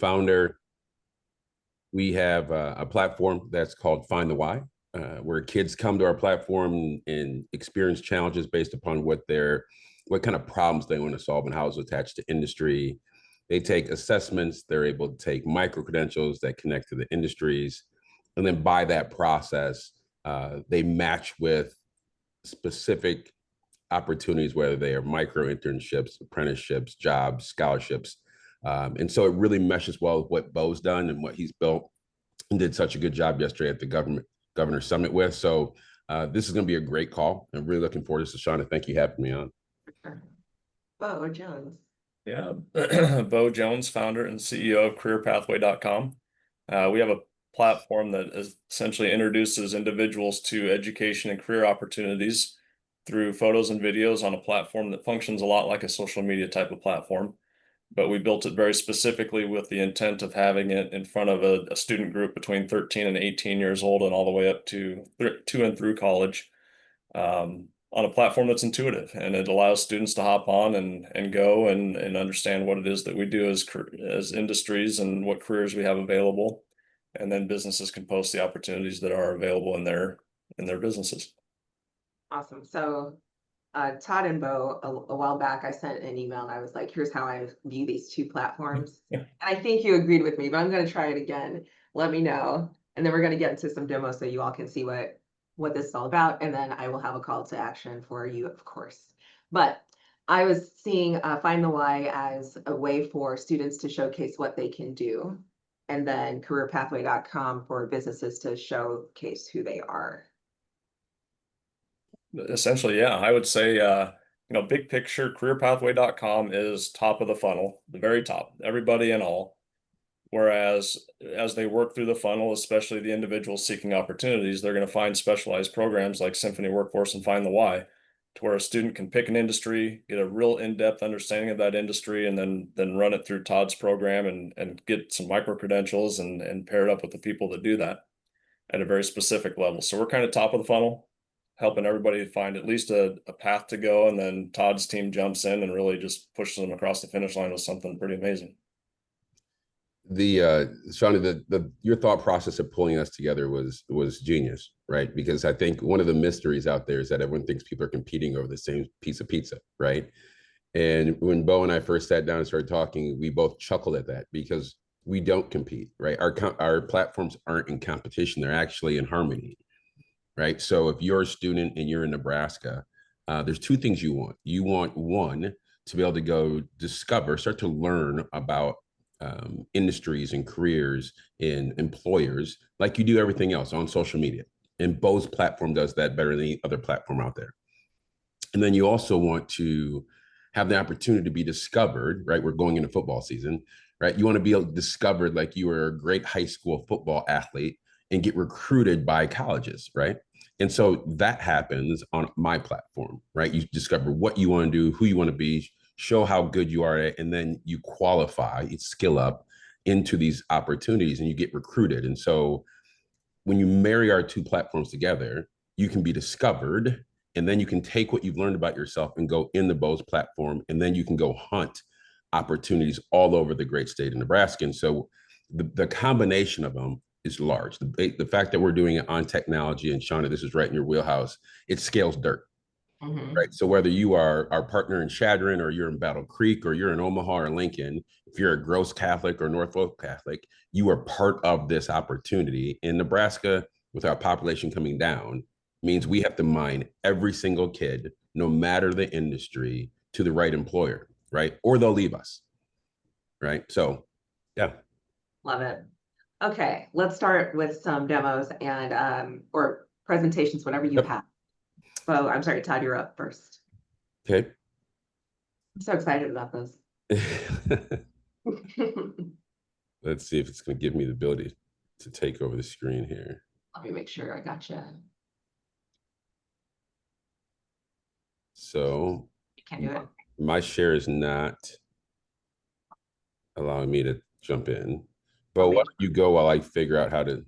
founder, we have a platform that's called Find the Why, where kids come to our platform and experience challenges based upon what kind of problems they want to solve and how it's attached to industry. They take assessments. They're able to take micro credentials that connect to the industries. And then by that process, they match with specific opportunities, whether they are micro internships, apprenticeships, jobs, scholarships. And so it really meshes well with what Bo's done and what he's built and did such a good job yesterday at the Governor Summit with. So this is going to be a great call. I'm really looking forward to this, Shauna. Thank you for having me on. Bo Jones. Yeah, Bo Jones, founder and CEO of careerpathway.com. We have a platform that essentially introduces individuals to education and career opportunities through photos and videos on a platform that functions a lot like a social media type of platform. But we built it very specifically with the intent of having it in front of a student group between 13 and 18 years old and all the way up to and through college. On a platform that's intuitive, and it allows students to hop on and go and understand what it is that we do as industries and what careers we have available, and then businesses can post the opportunities that are available in their businesses. Awesome. So Todd and Bo, a while back, I sent an email and I was like, here's how I view these two platforms. Yeah. And I think you agreed with me, but I'm going to try it again. Let me know. And then we're going to get into some demos so you all can see what this is all about, and then I will have a call to action for you, of course. But I was seeing Find the Why as a way for students to showcase what they can do, and then careerpathway.com for businesses to showcase who they are. Essentially, yeah, I would say, big picture, careerpathway.com is top of the funnel, the very top, everybody and all. Whereas as they work through the funnel, especially the individuals seeking opportunities, they're going to find specialized programs like Symphony Workforce and Find the Why, to where a student can pick an industry, get a real in-depth understanding of that industry, and then run it through Todd's program and get some micro credentials and pair it up with the people that do that at a very specific level. So we're kind of top of the funnel, helping everybody find at least a path to go, and then Todd's team jumps in and really just pushes them across the finish line with something pretty amazing. Shauna, your thought process of pulling us together was genius, right? Because I think one of the mysteries out there is that everyone thinks people are competing over the same piece of pizza, right? And when Bo and I first sat down and started talking, we both chuckled at that because we don't compete, right? Our platforms aren't in competition; they're actually in harmony, right? So if you're a student and you're in Nebraska, there's two things you want. You want one, to be able to go start to learn about industries and careers in employers like you do everything else on social media. And Bo's platform does that better than any other platform out there. And then you also want to have the opportunity to be discovered, right? We're going into football season, right? You want to be discovered like you were a great high school football athlete and get recruited by colleges, right? And so that happens on my platform, right? You discover what you want to do, who you want to be, show how good you are at, and then you qualify, you skill up into these opportunities and you get recruited. And so when you marry our two platforms together, you can be discovered, and then you can take what you've learned about yourself and go in the Bo's platform, and then you can go hunt opportunities all over the great state of Nebraska. And so the combination of them is large. The fact that we're doing it on technology, and Shauna, this is right in your wheelhouse, it scales dirt. Mm-hmm. Right. So whether you are our partner in Chadron, or you're in Battle Creek, or you're in Omaha or Lincoln, if you're a Gross Catholic or Norfolk Catholic, you are part of this opportunity. In Nebraska, with our population coming down, means we have to mine every single kid, no matter the industry, to the right employer, right? Or they'll leave us. Right. So, yeah. Love it. Okay, let's start with some demos and or presentations, whatever you have. Oh, I'm sorry, Todd, you're up first. Okay. I'm so excited about this. Let's see if it's going to give me the ability to take over the screen here. Let me make sure I got you. So You can do it. My share is not allowing me to jump in. But why don't you go while I figure out how to.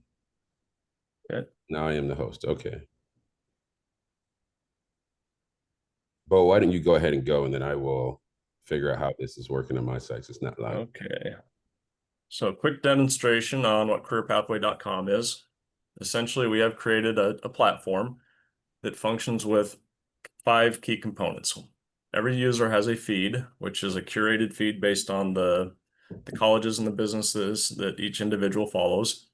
Okay. Now I am the host. Okay. Bo, why don't you go ahead and go, and then I will figure out how this is working on my site. It's not live. Okay. So a quick demonstration on what careerpathway.com is. Essentially, we have created a platform that functions with 5 key components. Every user has a feed, which is a curated feed based on the colleges and the businesses that each individual follows.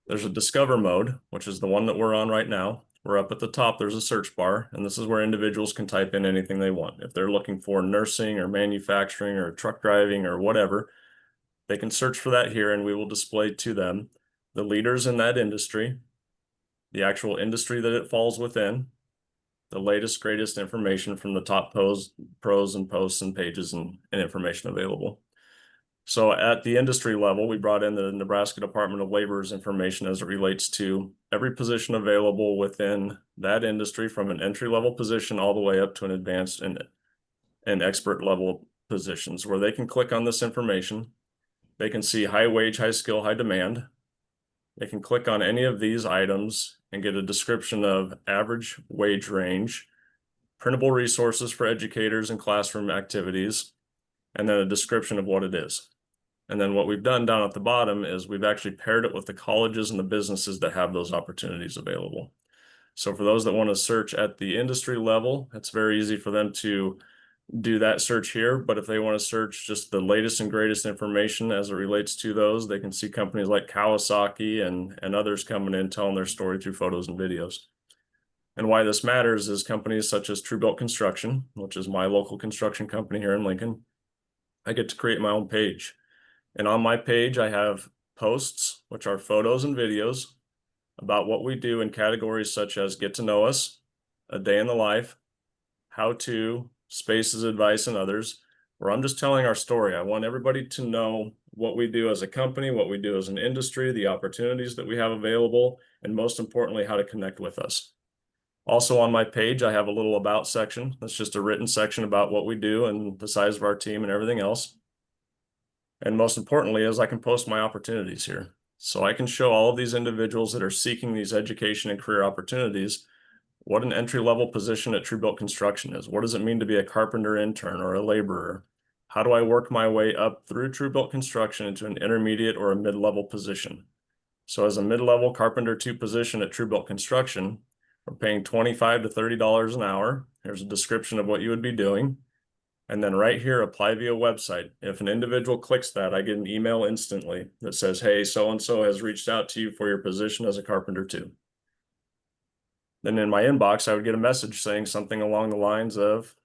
There's a discover mode, which is the one that we're on right now. We're up at the top, there's a search bar, and this is where individuals can type in anything they want. If they're looking for nursing or manufacturing or truck driving or whatever, they can search for that here, and we will display to them the leaders in that industry, the actual industry that it falls within, the latest, greatest information from the top pros and posts and pages and information available. So at the industry level, we brought in the Nebraska Department of Labor's information as it relates to every position available within that industry, from an entry-level position all the way up to an advanced and expert level positions, where they can click on this information. They can see high wage, high skill, high demand. They can click on any of these items and get a description of average wage range, printable resources for educators and classroom activities, and then a description of what it is. And then what we've done down at the bottom is we've actually paired it with the colleges and the businesses that have those opportunities available. So for those that want to search at the industry level, it's very easy for them to do that search here. But if they want to search just the latest and greatest information as it relates to those, they can see companies like Kawasaki and others coming in telling their story through photos and videos. And why this matters is companies such as Truebuilt Construction, which is my local construction company here in Lincoln, I get to create my own page. And on my page, I have posts, which are photos and videos about what we do in categories such as get to know us, a day in the life, how to, spaces, advice, and others, where I'm just telling our story. I want everybody to know what we do as a company, what we do as an industry, the opportunities that we have available, and most importantly, how to connect with us. Also on my page, I have a little about section. That's just a written section about what we do and the size of our team and everything else. And most importantly is I can post my opportunities here. So I can show all of these individuals that are seeking these education and career opportunities what an entry-level position at Truebuilt Construction is. What does it mean to be a carpenter intern or a laborer? How do I work my way up through Truebuilt Construction into an intermediate or a mid-level position? So as a mid-level carpenter 2 position at Truebuilt Construction, we're paying $25 to $30 an hour. Here's a description of what you would be doing. And then right here, apply via website. If an individual clicks that, I get an email instantly that says, hey, so-and-so has reached out to you for your position as a carpenter 2. Then in my inbox, I would get a message saying something along the lines of,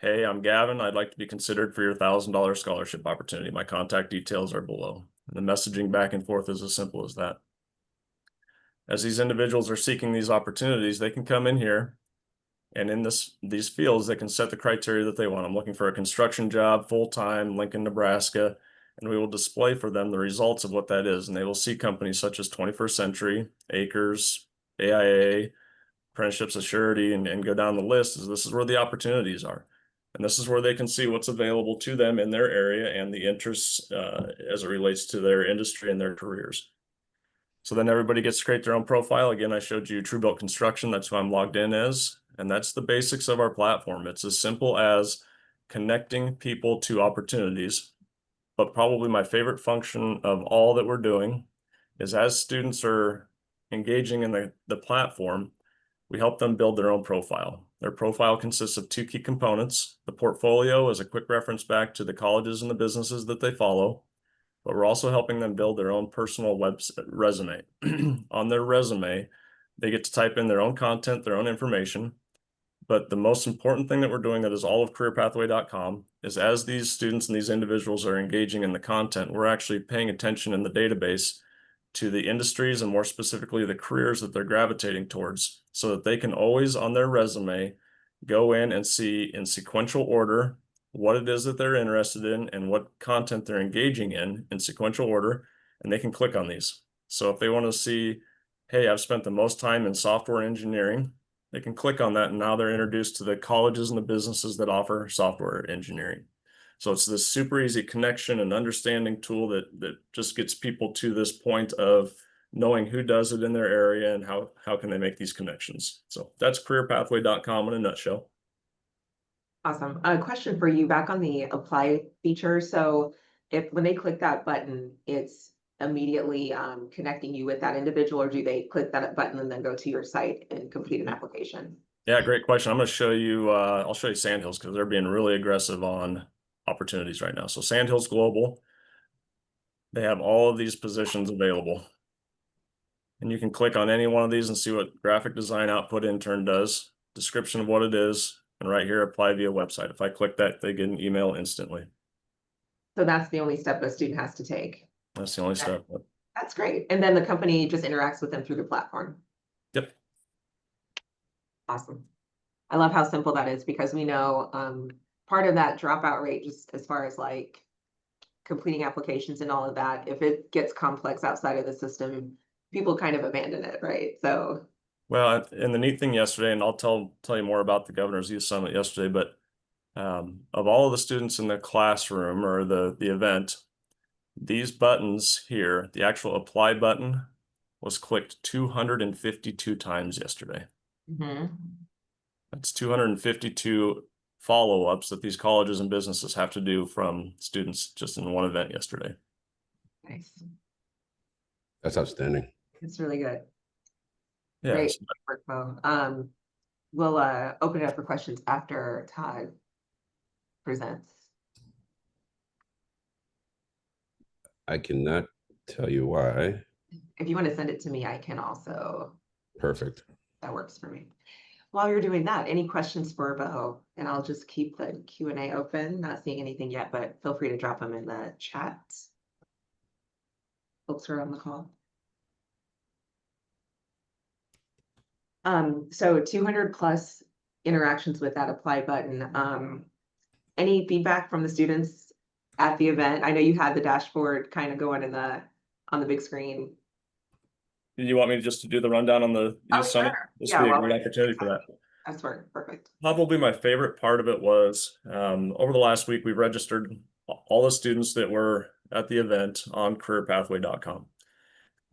hey, I'm Gavin. I'd like to be considered for your $1,000 scholarship opportunity. My contact details are below. And the messaging back and forth is as simple as that. As these individuals are seeking these opportunities, they can come in here, and in these fields, they can set the criteria that they want. I'm looking for a construction job, full-time, Lincoln, Nebraska, and we will display for them the results of what that is. And they will see companies such as 21st Century, Acres, AIA, Apprenticeships Assurity, and go down the list. This is where the opportunities are. And this is where they can see what's available to them in their area and the interests as it relates to their industry and their careers. So then everybody gets to create their own profile. Again, I showed you Truebuilt Construction. That's who I'm logged in as. And that's the basics of our platform. It's as simple as connecting people to opportunities. But probably my favorite function of all that we're doing is as students are engaging in the platform, we help them build their own profile. Their profile consists of 2 key components. The portfolio is a quick reference back to the colleges and the businesses that they follow, but we're also helping them build their own personal resume. On their resume, they get to type in their own content, their own information. But the most important thing that we're doing that is all of careerpathway.com is as these students and these individuals are engaging in the content, we're actually paying attention in the database to the industries and more specifically the careers that they're gravitating towards, so that they can always on their resume go in and see in sequential order what it is that they're interested in and what content they're engaging in sequential order, and they can click on these. So if they want to see, hey, I've spent the most time in software engineering, they can click on that, and now they're introduced to the colleges and the businesses that offer software engineering. So it's this super easy connection and understanding tool that just gets people to this point of knowing who does it in their area and how can they make these connections. So that's careerpathway.com in a nutshell. Awesome. A question for you back on the apply feature. So when they click that button, it's immediately connecting you with that individual, or do they click that button and then go to your site and complete an application? Yeah, great question. I'm going to show you, I'll show you Sandhills because they're being really aggressive on opportunities right now. So Sandhills Global, they have all of these positions available. And you can click on any one of these and see what graphic design output intern does, description of what it is, and right here, apply via website. If I click that, they get an email instantly. So that's the only step a student has to take. That's the only step. That's great. And then the company just interacts with them through the platform. Yep. Awesome. I love how simple that is, because we know part of that dropout rate, just as far as like completing applications and all of that, if it gets complex outside of the system, people kind of abandon it, right? So well, and the neat thing yesterday, and I'll tell you more about the Governor's Youth Summit yesterday, but of all of the students in the classroom or the event, these buttons here, the actual apply button was clicked 252 times yesterday. That's 252 follow-ups that these colleges and businesses have to do from students just in one event yesterday. nice. That's outstanding. It's really good. Yeah. Great work, Bo. We'll open it up for questions after Todd presents. I cannot tell you why. If you want to send it to me, I can also. Perfect. That works for me. While you're doing that, any questions for Bo? And I'll just keep the Q&A open. Not seeing anything yet, but feel free to drop them in the chat. Folks who are on the call. So 200 plus interactions with that apply button. Any feedback from the students at the event? I know you had the dashboard kind of going on the big screen. Do you want me just to do the rundown on the Youth Summit? Sure. This would be a great opportunity for that. That's perfect. Probably my favorite part of it was over the last week, we registered all the students that were at the event on careerpathway.com.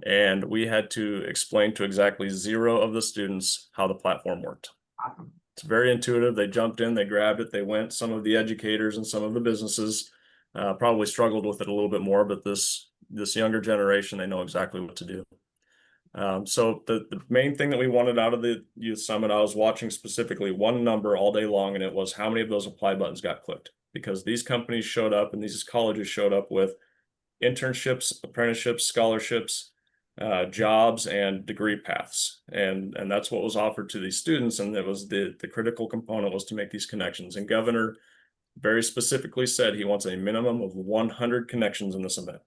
And we had to explain to exactly 0 of the students how the platform worked. Awesome. It's very intuitive. They jumped in, they grabbed it, they went. Some of the educators and some of the businesses probably struggled with it a little bit more, but this younger generation, they know exactly what to do. So the main thing that we wanted out of the Youth Summit, I was watching specifically one number all day long, and it was how many of those apply buttons got clicked, because these companies showed up and these colleges showed up with internships, apprenticeships, scholarships, jobs, and degree paths, and that's what was offered to these students. And it was the critical component was to make these connections. And Governor very specifically said he wants a minimum of 100 connections in this event.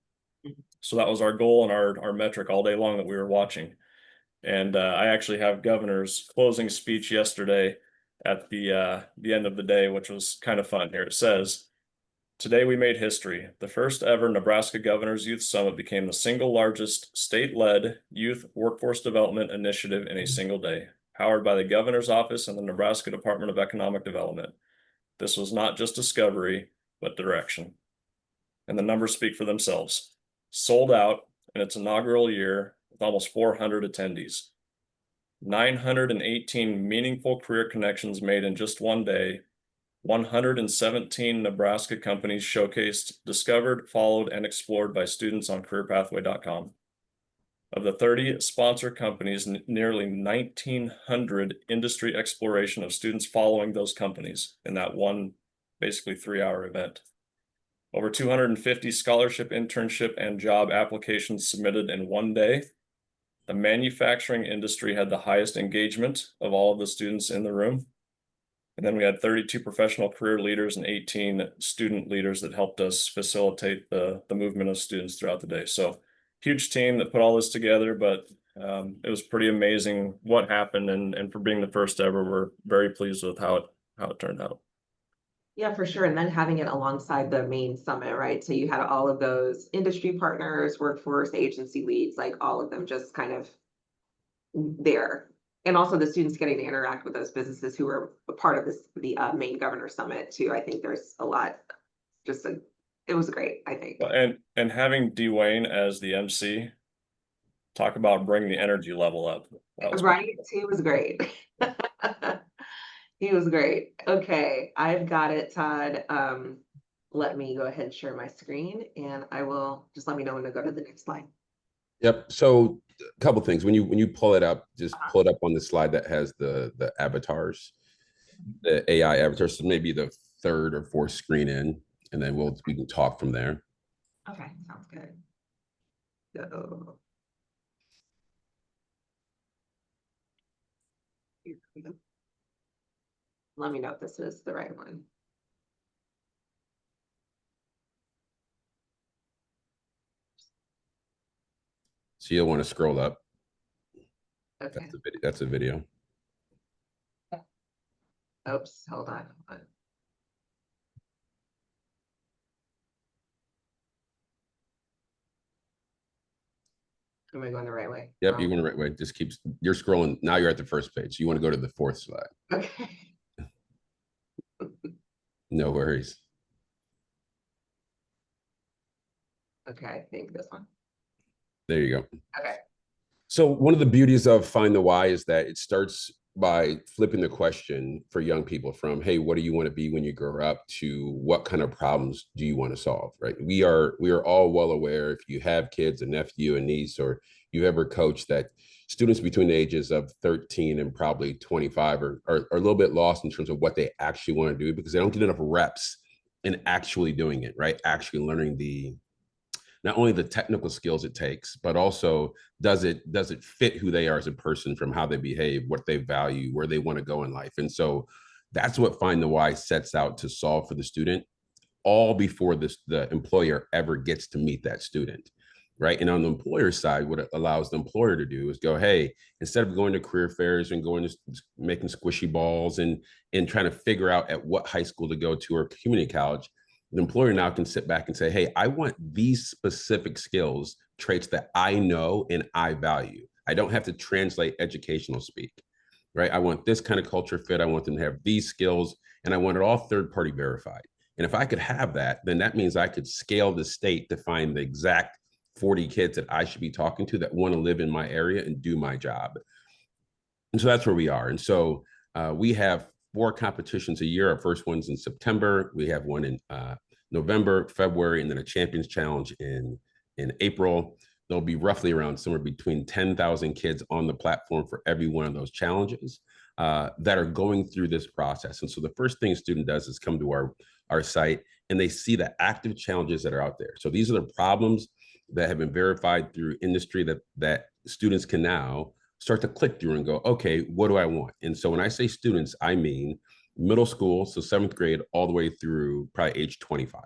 So that was our goal and our metric all day long that we were watching. And I actually have Governor's closing speech yesterday at the end of the day, which was kind of fun. Here it says, "Today we made history. The first ever Nebraska Governor's Youth Summit became the single largest state-led youth workforce development initiative in a single day, powered by the Governor's Office and the Nebraska Department of Economic Development. This was not just discovery, but direction." And the numbers speak for themselves. Sold out in its inaugural year with almost 400 attendees. 918 meaningful career connections made in just one day. 117 Nebraska companies showcased, discovered, followed, and explored by students on careerpathway.com. Of the 30 sponsor companies, nearly 1,900 industry exploration of students following those companies in that one, basically 3-hour event. Over 250 scholarship, internship, and job applications submitted in one day. The manufacturing industry had the highest engagement of all of the students in the room. And then we had 32 professional career leaders and 18 student leaders that helped us facilitate the movement of students throughout the day. So huge team that put all this together, but it was pretty amazing what happened. And for being the first ever, we're very pleased with how it turned out. Yeah, for sure. And then having it alongside the main summit, right? So you had all of those industry partners, workforce agency leads, like all of them just kind of there. And also the students getting to interact with those businesses who were a part of the main Governor Summit too. I think there's a lot, it was great, I think. And having Dwayne as the MC, talk about bringing the energy level up. Right, he was great. He was great. Okay, I've got it, Todd. let me go ahead and share my screen, and I will just let me know when to go to the next slide. Yep. So a couple things. When you pull it up, just pull it up on the slide that has the avatars, the AI avatars. So maybe the third or fourth screen in, and then we can talk from there. Okay, sounds good. So, here we go. Let me know if this is the right one. So you'll want to scroll up. Okay. That's a video. Oops, hold on. Am I going the right way? Yep, you're going the right way. Just you're scrolling. Now you're at the first page. So you want to go to the fourth slide. Okay. No worries. Okay, I think this one. There you go. Okay. So one of the beauties of Find the Why is that it starts by flipping the question for young people from, hey, what do you want to be when you grow up, to what kind of problems do you want to solve, right? We are all well aware, if you have kids, a nephew, a niece, or you ever coached, that students between the ages of 13 and probably 25 are a little bit lost in terms of what they actually want to do, because they don't get enough reps in actually doing it, right? Actually learning not only the technical skills it takes, but also does it fit who they are as a person, from how they behave, what they value, where they want to go in life. And so that's what Find the Why sets out to solve for the student, all before the employer ever gets to meet that student, right? And on the employer side, what it allows the employer to do is go, hey, instead of going to career fairs and going to making squishy balls and trying to figure out at what high school to go to or community college, the employer now can sit back and say, hey, I want these specific skills, traits that I know and I value. I don't have to translate educational speak, right? I want this kind of culture fit. I want them to have these skills, and I want it all third-party verified. And if I could have that, then that means I could scale the state to find the exact 40 kids that I should be talking to that want to live in my area and do my job. And so that's where we are. And so we have 4 competitions a year. Our first one's in September. We have one in November, February, and then a Champions Challenge in April. There'll be roughly around somewhere between 10,000 kids on the platform for every one of those challenges that are going through this process. And so the first thing a student does is come to our site, and they see the active challenges that are out there. So these are the problems that have been verified through industry that students can now start to click through and go, okay, what do I want? And so when I say students, I mean middle school, so 7th grade, all the way through probably age 25.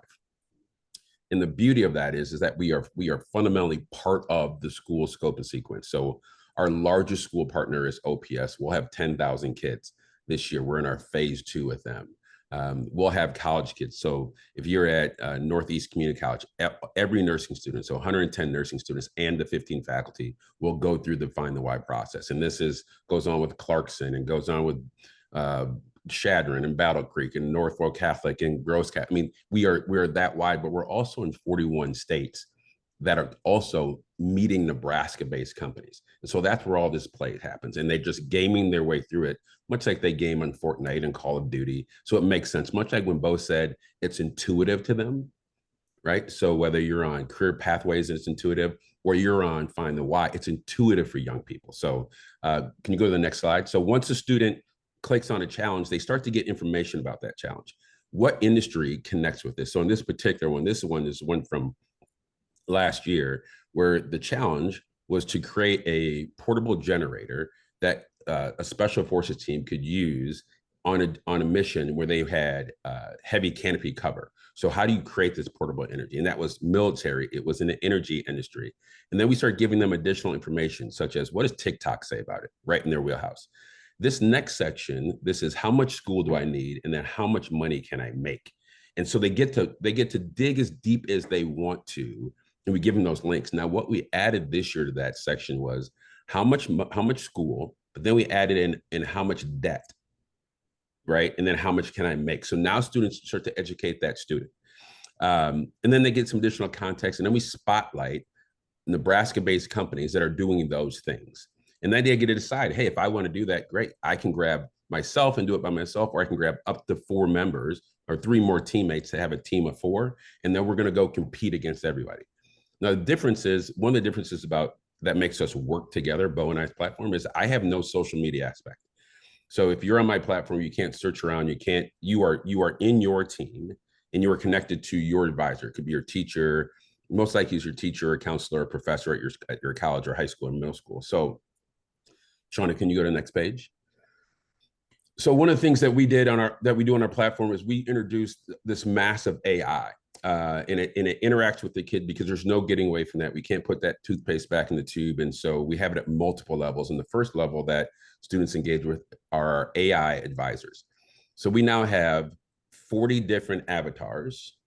And the beauty of that is that we are fundamentally part of the school scope and sequence. So our largest school partner is OPS. We'll have 10,000 kids this year. We're in our phase 2 with them. We'll have college kids. So if you're at Northeast Community College, every nursing student, so 110 nursing students and the 15 faculty, will go through the Find the Why process. And this goes on with Clarkson, and goes on with Shadron and Battle Creek and Northwell Catholic and Gross Catholic. I mean, we're that wide, but we're also in 41 states that are also meeting Nebraska-based companies. And so that's where all this play happens. And they're just gaming their way through it, much like they game on Fortnite and Call of Duty. So it makes sense, much like when Bo said it's intuitive to them, right? So whether you're on Career Pathways, it's intuitive, or you're on Find the Why, it's intuitive for young people. So can you go to the next slide? So once a student clicks on a challenge, they start to get information about that challenge. What industry connects with this? So in this particular one, this is one from last year, where the challenge was to create a portable generator that a special forces team could use on a mission where they had heavy canopy cover. So how do you create this portable energy? And that was military. It was in the energy industry. And then we started giving them additional information, such as, what does TikTok say about it, right in their wheelhouse. This next section, this is, how much school do I need? And then how much money can I make? And so they get to dig as deep as they want to, and we give them those links. Now, what we added this year to that section was how much school, but then we added in how much debt, right? And then how much can I make? So now students start to educate that student. And then they get some additional context, and then we spotlight Nebraska-based companies that are doing those things. And then they get to decide, hey, if I want to do that, great. I can grab myself and do it by myself, or I can grab up to 4 members or 3 more teammates to have a team of 4, and then we're going to go compete against everybody. Now, the difference is, one of the differences about that makes us work together, Bo and I's platform, is I have no social media aspect. So if you're on my platform, you can't search around, you are in your team and you are connected to your advisor. It could be your teacher, most likely is your teacher, or counselor, or professor at your college or high school or middle school. So Shauna, can you go to the next page? So one of the things that we do on our platform is we introduced this massive AI, and it interacts with the kid because there's no getting away from that. We can't put that toothpaste back in the tube, and so we have it at multiple levels. And the first level that students engage with are our AI advisors. So we now have 40 different avatars,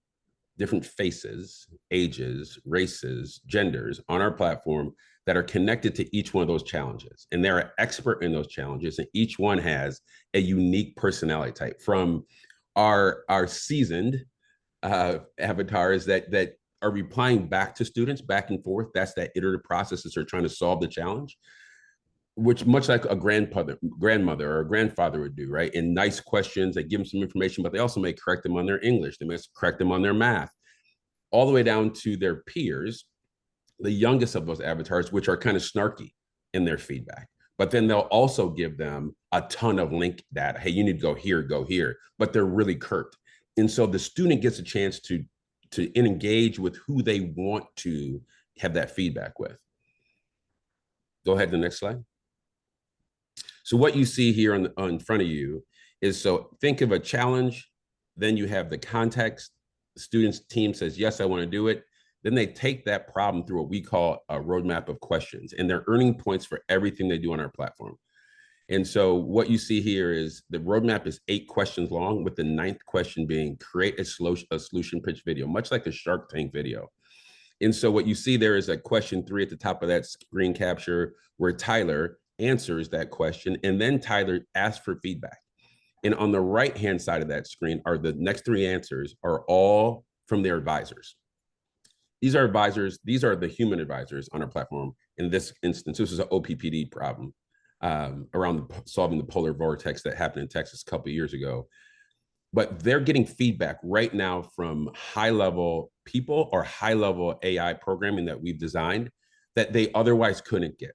different faces, ages, races, genders on our platform that are connected to each one of those challenges. And they're an expert in those challenges. And each one has a unique personality type, from our seasoned avatars that are replying back to students back and forth. That's that iterative process as they're trying to solve the challenge, which much like a grandmother or a grandfather would do, right? In nice questions, they give them some information, but they also may correct them on their English. They may correct them on their math, all the way down to their peers, the youngest of those avatars, which are kind of snarky in their feedback. But then they'll also give them a ton of link data. Hey, you need to go here, but they're really curt. And so the student gets a chance to engage with who they want to have that feedback with. Go ahead to the next slide. So what you see here on front of you is, so think of a challenge, then you have the context. The student's team says, yes, I want to do it. Then they take that problem through what we call a roadmap of questions, and they're earning points for everything they do on our platform. And so what you see here is the roadmap is 8 questions long, with the 9th question being create a solution pitch video, much like a Shark Tank video. And so what you see there is a question 3 at the top of that screen capture, where Tyler answers that question, and then Tyler asks for feedback. And on the right-hand side of that screen are the next 3 answers, are all from their advisors. These are advisors. These are the human advisors on our platform. In this instance, this is an OPPD problem around solving the polar vortex that happened in Texas a couple of years ago. But they're getting feedback right now from high-level people or high-level AI programming that we've designed that they otherwise couldn't get.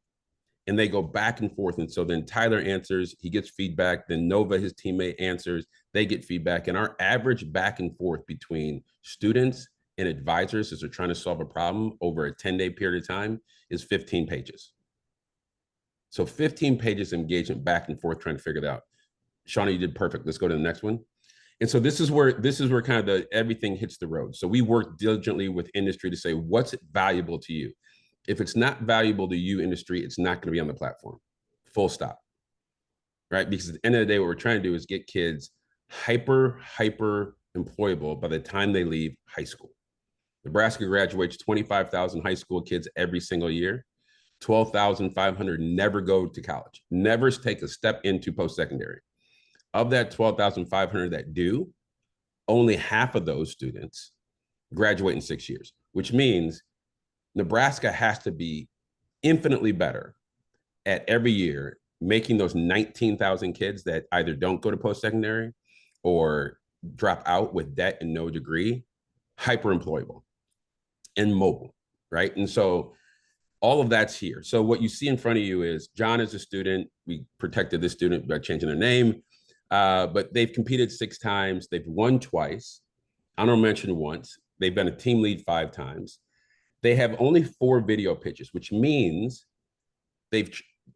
And they go back and forth. And so then Tyler answers, he gets feedback. Then Nova, his teammate, answers, they get feedback. And our average back and forth between students and advisors as they're trying to solve a problem over a 10-day period of time is 15 pages. So 15 pages of engagement back and forth trying to figure it out. Shauna, you did perfect. Let's go to the next one. And so this is where kind of everything hits the road. So we work diligently with industry to say, what's valuable to you? If it's not valuable to you, industry, it's not going to be on the platform. Full stop. Right? Because at the end of the day, what we're trying to do is get kids hyper employable by the time they leave high school. Nebraska graduates 25,000 high school kids every single year. 12,500 never go to college, never take a step into post-secondary. Of that 12,500 that do, only half of those students graduate in 6 years, which means Nebraska has to be infinitely better at every year making those 19,000 kids that either don't go to post-secondary or drop out with debt and no degree, hyper employable and mobile, right? And so all of that's here. So what you see in front of you is John is a student. We protected this student by changing their name, but they've competed 6 times. They've won twice, honorable mention once. They've been a team lead 5 times. They have only 4 video pitches, which means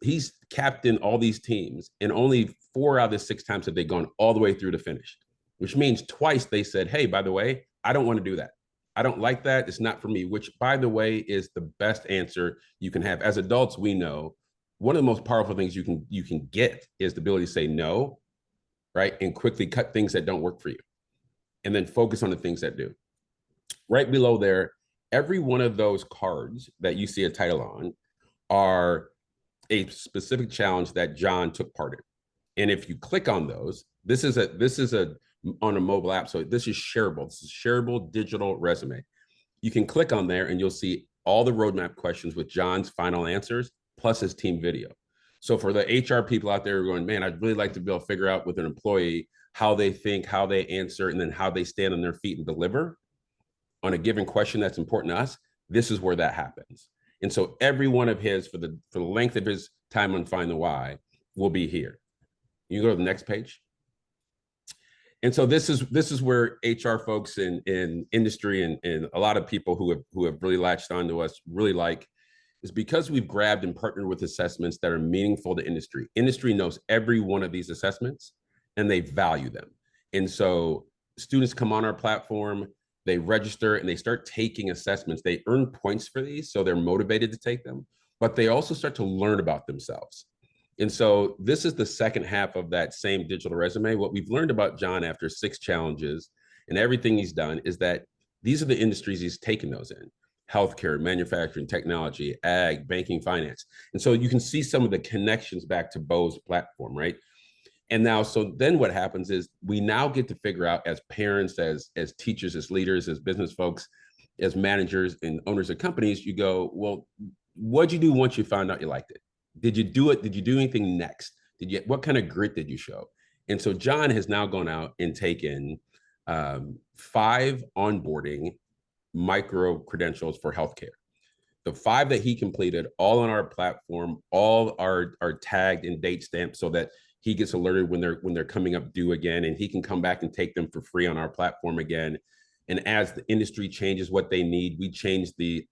he's captained all these teams, and only 4 out of the 6 times have they gone all the way through to finish, which means twice they said, hey, by the way, I don't want to do that. I don't like that. It's not for me, which, by the way, is the best answer you can have. As adults, we know one of the most powerful things you can get is the ability to say no, right? And quickly cut things that don't work for you, and then focus on the things that do. Right below there, every one of those cards that you see a title on are a specific challenge that John took part in. And if you click on those, this is on a mobile app. So this is shareable. This is shareable digital resume. You can click on there and you'll see all the roadmap questions with John's final answers plus his team video. So for the HR people out there who are going, man, I'd really like to be able to figure out with an employee how they think, how they answer, and then how they stand on their feet and deliver on a given question that's important to us, this is where that happens. And so every one of his, for the length of his time on Find the Why, will be here. You go to the next page. And so this is where HR folks in industry and a lot of people who have really latched onto us really like, is because we've grabbed and partnered with assessments that are meaningful to industry. Industry knows every one of these assessments and they value them. And so students come on our platform, they register and they start taking assessments. They earn points for these, so they're motivated to take them, but they also start to learn about themselves. And so this is the second half of that same digital resume. What we've learned about John after 6 challenges and everything he's done is that these are the industries he's taken those in: healthcare, manufacturing, technology, ag, banking, finance. And so you can see some of the connections back to Bo's platform, right? And now, so then what happens is we now get to figure out, as parents, as teachers, as leaders, as business folks, as managers and owners of companies, you go, well, what'd you do once you found out you liked it? Did you do it? Did you do anything next? What kind of grit did you show? And so John has now gone out and taken 5 onboarding micro credentials for healthcare. The 5 that he completed, all on our platform, all are tagged and date stamped so that he gets alerted when they're coming up due again, and he can come back and take them for free on our platform again. And as the industry changes what they need, we change the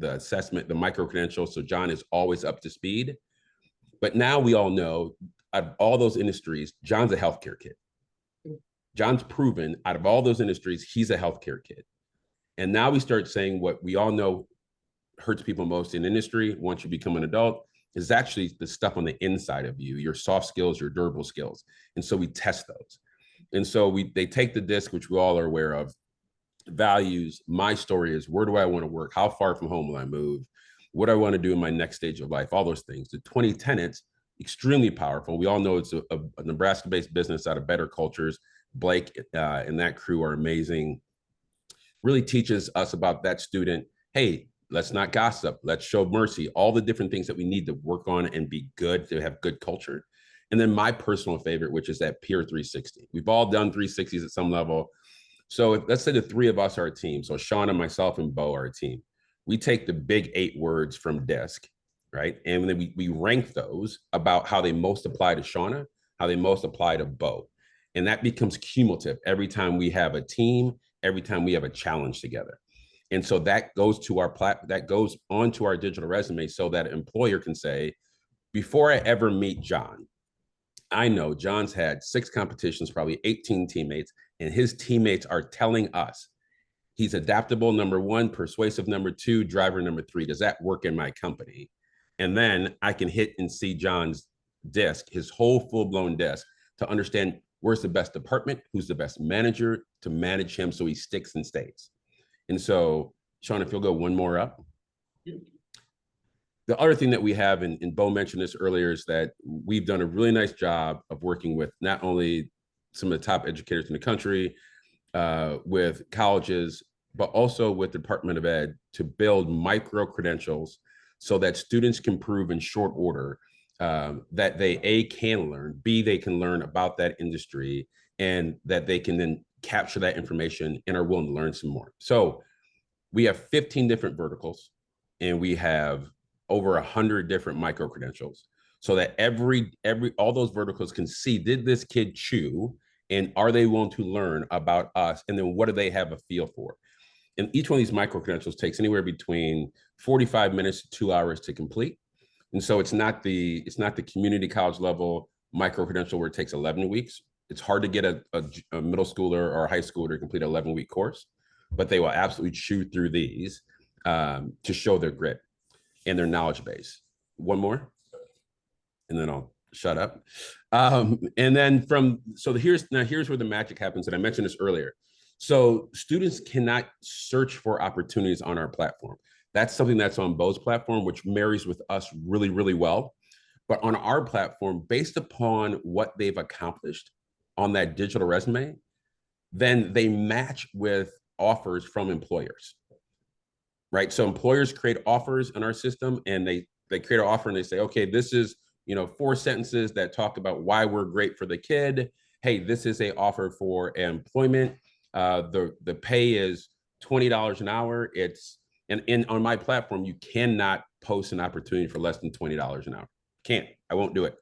assessment, the micro credentials, so John is always up to speed. But now we all know, out of all those industries, John's a healthcare kid. John's proven out of all those industries, he's a healthcare kid. And now we start saying what we all know hurts people most in industry once you become an adult is actually the stuff on the inside of you, your soft skills, your durable skills. And so we test those. And so they take the disc, which we all are aware of, values. My story is, where do I want to work? How far from home will I move? What do I want to do in my next stage of life? All those things. The 20 tenets, extremely powerful. We all know it's a Nebraska-based business out of Better Cultures. Blake and that crew are amazing. Really teaches us about that student. Hey, let's not gossip. Let's show mercy. All the different things that we need to work on and be good, to have good culture. And then my personal favorite, which is that peer 360. We've all done 360s at some level. So let's say the 3 of us are a team. So Shauna, myself, and Bo are a team. We take the big 8 words from DISC, right? And then we rank those about how they most apply to Shauna, how they most apply to Bo. And that becomes cumulative every time we have a team, every time we have a challenge together. And so that goes to that goes onto our digital resume, so that an employer can say, before I ever meet John, I know John's had 6 competitions, probably 18 teammates, and his teammates are telling us he's adaptable, number 1, persuasive, number 2, driver, number 3. Does that work in my company? And then I can hit and see John's disc, his whole full-blown disc, to understand where's the best department, who's the best manager to manage him so he sticks and stays. And so, Sean, if you'll go one more up. The other thing that we have, and Bo mentioned this earlier, is that we've done a really nice job of working with not only some of the top educators in the country, with colleges, but also with the Department of Ed, to build micro credentials so that students can prove in short order that they, A, can learn, B, they can learn about that industry, and that they can then capture that information and are willing to learn some more. So we have 15 different verticals, and we have over 100 different micro credentials, so that all those verticals can see, did this kid chew, and are they willing to learn about us, and then what do they have a feel for? And each one of these micro credentials takes anywhere between 45 minutes to 2 hours to complete. And so it's not the community college level micro credential where it takes 11 weeks. It's hard to get a middle schooler or a high schooler to complete an 11-week course, but they will absolutely chew through these to show their grit and their knowledge base. One more, and then I'll shut up. And then here's where the magic happens. And I mentioned this earlier. So students cannot search for opportunities on our platform. That's something that's on Bo's platform, which marries with us really, really well. But on our platform, based upon what they've accomplished on that digital resume, then they match with offers from employers, right? So employers create offers in our system, and they create an offer and they say, okay, this is 4 sentences that talk about why we're great for the kid. hey, this is a offer for employment. The pay is $20 an hour. It's and on my platform, you cannot post an opportunity for less than $20 an hour. Can't. I won't do it.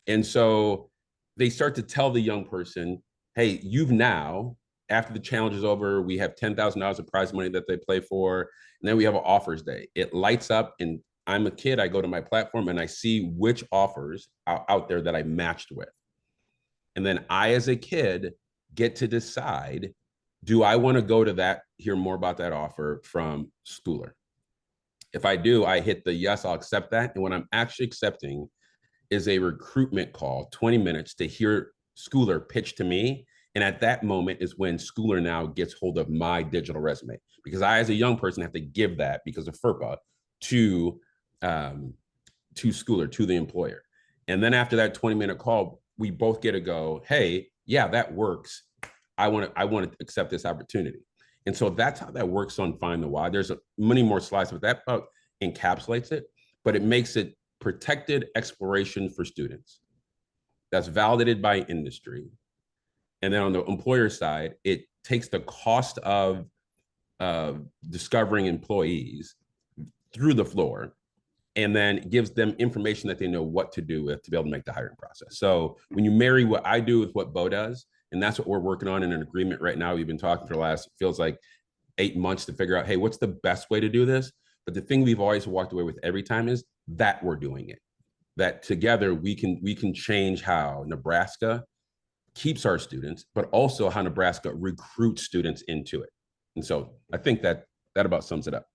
And so they start to tell the young person, hey, you've now, after the challenge is over, we have $10,000 of prize money that they play for. And then we have an offers day. It lights up, and I'm a kid. I go to my platform and I see which offers are out there that I matched with. And then I, as a kid, get to decide, do I want to go to that, hear more about that offer from Schooler? If I do, I hit the yes, I'll accept that. And what I'm actually accepting is a recruitment call, 20 minutes to hear Schooler pitch to me. And at that moment is when Schooler now gets hold of my digital resume, because I, as a young person, have to give that because of FERPA to Schooler, to the employer. And then after that 20-minute call, we both get to go, hey, yeah, that works. I want to accept this opportunity. And so that's how that works on Find the Why. There's many more slides, but that encapsulates it, but it makes it protected exploration for students that's validated by industry. And then on the employer side, it takes the cost of discovering employees through the floor, and then gives them information that they know what to do with to be able to make the hiring process. So when you marry what I do with what Bo does, and that's what we're working on in an agreement right now, we've been talking for the last, feels like 8 months to figure out, hey, what's the best way to do this? But the thing we've always walked away with every time is that we're doing it. That together we can change how Nebraska keeps our students, but also how Nebraska recruits students into it. And so I think that about sums it up.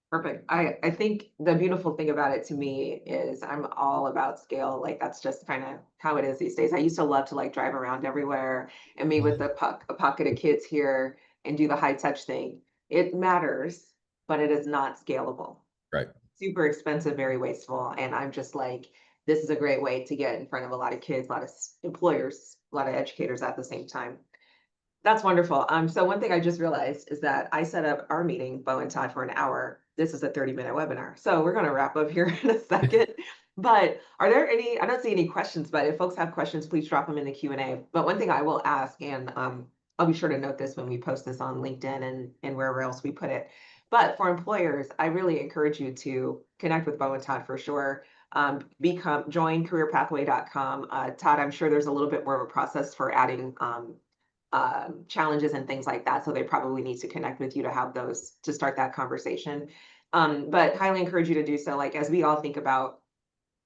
Perfect. I think the beautiful thing about it to me is I'm all about scale. Like that's just kind of how it is these days. I used to love to like drive around everywhere and meet with a pocket of kids here and do the high touch thing. It matters, but it is not scalable. Right. Super expensive, very wasteful. And I'm just like, this is a great way to get in front of a lot of kids, a lot of employers, a lot of educators at the same time. That's wonderful. So one thing I just realized is that I set up our meeting, Bo and Todd, for an hour. This is a 30-minute webinar. So we're going to wrap up here in a second. But are there any, I don't see any questions, but if folks have questions, please drop them in the Q&A. But one thing I will ask, and I'll be sure to note this when we post this on LinkedIn and wherever else we put it. But for employers, I really encourage you to connect with Bo and Todd for sure. Join careerpathway.com. Todd, I'm sure there's a little bit more of a process for adding challenges and things like that. So they probably need to connect with you to have those, to start that conversation. But highly encourage you to do so. Like, as we all think about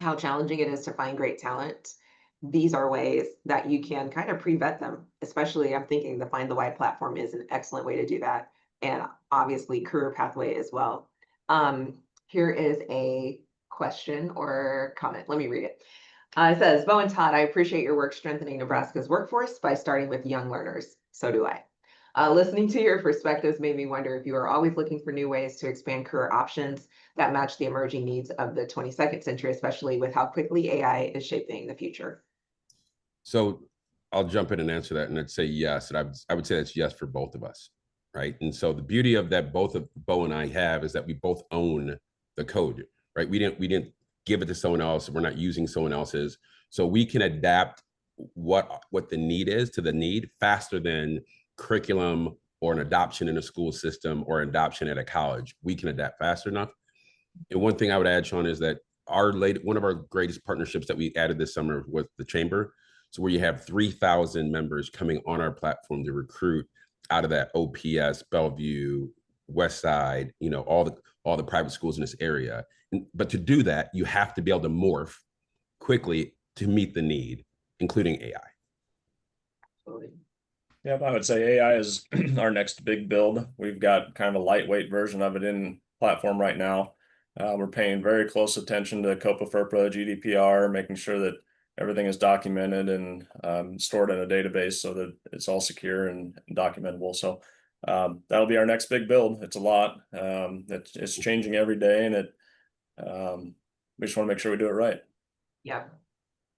how challenging it is to find great talent, these are ways that you can kind of pre-vet them. Especially, I'm thinking the Find the Why platform is an excellent way to do that. And obviously Career Pathway as well. Here is a question or comment. Let me read it. It says, Bo and Todd, I appreciate your work strengthening Nebraska's workforce by starting with young learners. So do I. Listening to your perspectives made me wonder if you are always looking for new ways to expand career options that match the emerging needs of the 22nd century, especially with how quickly AI is shaping the future. So I'll jump in and answer that, and I'd say yes. And I would say that's yes for both of us, right? And so the beauty of that both of Bo and I have is that we both own the code, right? We didn't give it to someone else. We're not using someone else's. So we can adapt what the need is to the need faster than curriculum or an adoption in a school system or adoption at a college. We can adapt faster enough. And one thing I would add, Sean, is that one of our greatest partnerships that we added this summer was the Chamber. So where you have 3,000 members coming on our platform to recruit out of that OPS, Bellevue, West Side, all the private schools in this area. But to do that, you have to be able to morph quickly to meet the need, including AI. Absolutely. Yeah, I would say AI is our next big build. We've got kind of a lightweight version of it in platform right now. We're paying very close attention to COPA, FERPA, GDPR, making sure that everything is documented and stored in a database so that it's all secure and documentable. So that'll be our next big build. It's a lot. It's changing every day, and we just want to make sure we do it right. Yeah,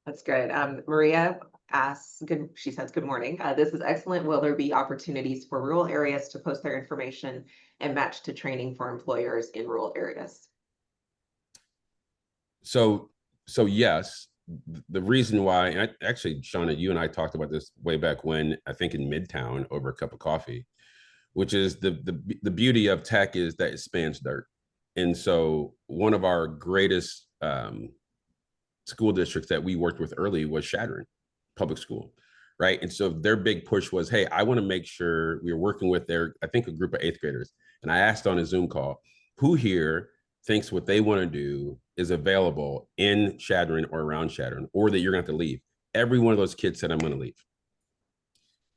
that's good. Maria asks, she says, good morning. This is excellent. Will there be opportunities for rural areas to post their information and match to training for employers in rural areas? So yes, the reason why, and actually, Shauna, you and I talked about this way back when, I think in Midtown over a cup of coffee, which is the beauty of tech is that it spans dirt. And so one of our greatest school districts that we worked with early was Shattern Public School, right? And so their big push was, hey, I want to make sure we were working with their, I think, a group of 8th graders. And I asked on a Zoom call, who here thinks what they want to do is available in Shattern or around Shattern, or that you're going to have to leave? Every one of those kids said, I'm going to leave.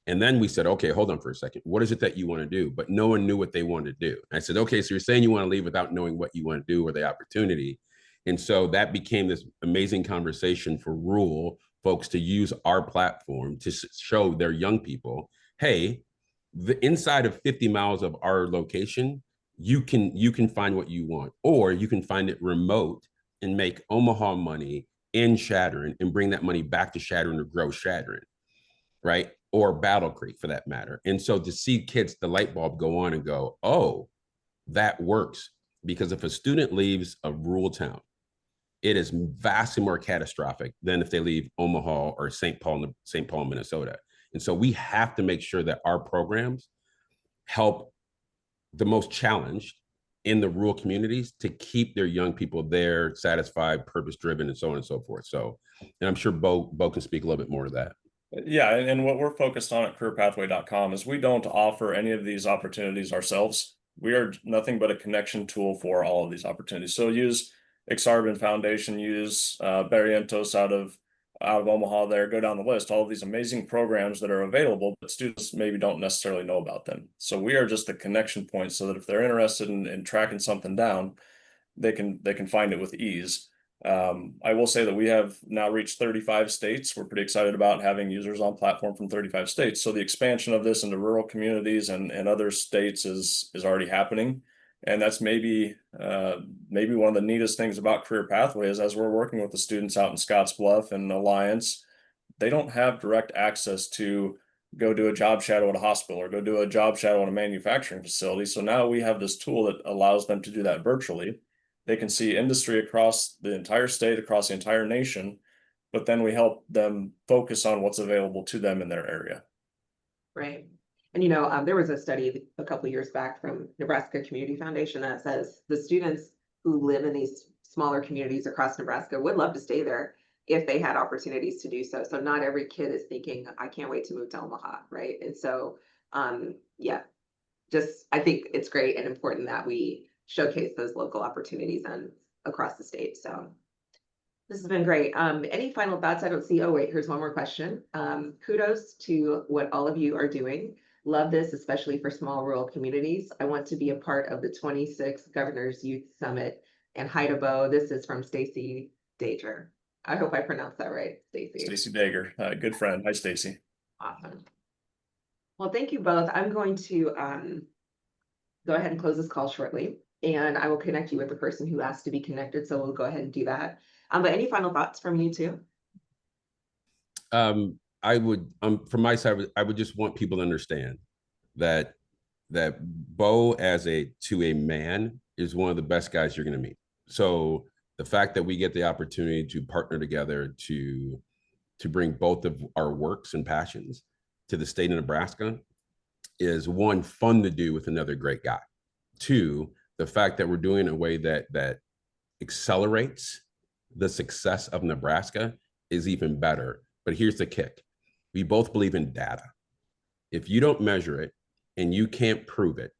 And then we said, okay, hold on for a second. What is it that you want to do? But no one knew what they wanted to do. And I said, okay, so you're saying you want to leave without knowing what you want to do or the opportunity. And so that became this amazing conversation for rural folks to use our platform to show their young people, hey, the inside of 50 miles of our location, you can find what you want, or you can find it remote and make Omaha money in Shattern and bring that money back to Shattern to grow Shattern, right? Or Battle Creek for that matter. And so to see kids, the light bulb go on and go, oh, that works. Because if a student leaves a rural town, it is vastly more catastrophic than if they leave Omaha or St. Paul, Minnesota. And so we have to make sure that our programs help the most challenged in the rural communities to keep their young people there, satisfied, purpose-driven, and so on and so forth. So, and I'm sure Bo can speak a little bit more to that. Yeah, and what we're focused on at careerpathway.com is we don't offer any of these opportunities ourselves. We are nothing but a connection tool for all of these opportunities. So use Aksarben Foundation, use Barrientos out of Omaha there, go down the list, all of these amazing programs that are available, but students maybe don't necessarily know about them. So we are just the connection point so that if they're interested in tracking something down, they can find it with ease. I will say that we have now reached 35 states. We're pretty excited about having users on platform from 35 states. So the expansion of this into rural communities and other states is already happening. And that's maybe one of the neatest things about Career Pathway is as we're working with the students out in Scottsbluff and Alliance, they don't have direct access to go do a job shadow at a hospital or go do a job shadow at a manufacturing facility. So now we have this tool that allows them to do that virtually. They can see industry across the entire state, across the entire nation, but then we help them focus on what's available to them in their area. Right. And there was a study a couple of years back from Nebraska Community Foundation that says the students who live in these smaller communities across Nebraska would love to stay there if they had opportunities to do so. So not every kid is thinking, I can't wait to move to Omaha, right? And so, yeah, just I think it's great and important that we showcase those local opportunities and across the state. So this has been great. Any final thoughts? I don't see. Oh, wait, here's one more question. Kudos to what all of you are doing. Love this, especially for small rural communities. I want to be a part of the 26th Governor's Youth Summit and hi to Bo. This is from Stacy Dager. I hope I pronounced that right, Stacy. Stacy Dager, good friend. Hi, Stacy. Awesome. Well, thank you both. I'm going to go ahead and close this call shortly, and I will connect you with the person who asked to be connected. So we'll go ahead and do that. But any final thoughts from you too? I would, from my side, I would just want people to understand that Bo to a man is one of the best guys you're going to meet. So the fact that we get the opportunity to partner together to bring both of our works and passions to the state of Nebraska is one, fun to do with another great guy. Two, the fact that we're doing it in a way that accelerates the success of Nebraska is even better. But here's the kick. We both believe in data. If you don't measure it and you can't prove it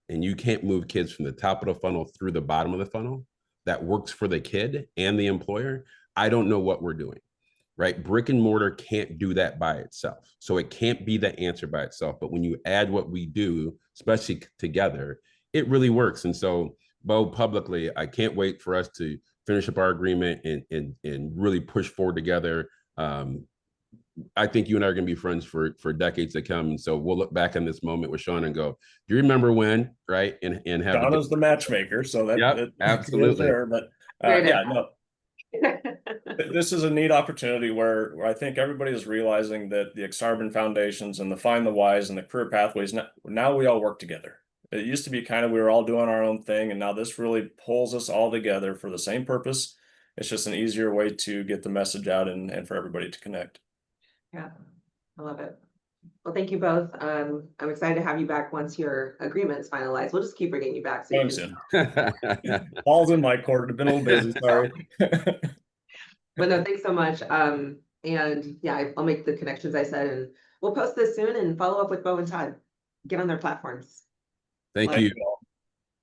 and you can't move kids from the top of the funnel through the bottom of the funnel, that works for the kid and the employer, I don't know what we're doing, right? Brick and mortar can't do that by itself. So it can't be the answer by itself. But when you add what we do, especially together, it really works. And so, Bo, publicly, I can't wait for us to finish up our agreement and really push forward together. I think you and I are going to be friends for decades to come. And so we'll look back on this moment with Sean and go, do you remember when, right? And have Donna's the matchmaker, so that absolutely. There, but yeah, no. This is a neat opportunity where I think everybody is realizing that the Aksarben Foundations and the Find the Wise and the Career Pathways, now we all work together. It used to be kind of we were all doing our own thing, and now this really pulls us all together for the same purpose. it's just an easier way to get the message out and for everybody to connect. Yeah, I love it. Well, thank you both. I'm excited to have you back once your agreement's finalized. We'll just keep bringing you back. So you can... Ball's in my court. I've been a little busy, sorry. But no, thanks so much. And yeah, I'll make the connections I said, and we'll post this soon and follow up with Bo and Todd. Get on their platforms. Thank you.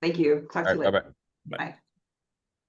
Thank you. Talk to you later. Bye-bye. Bye.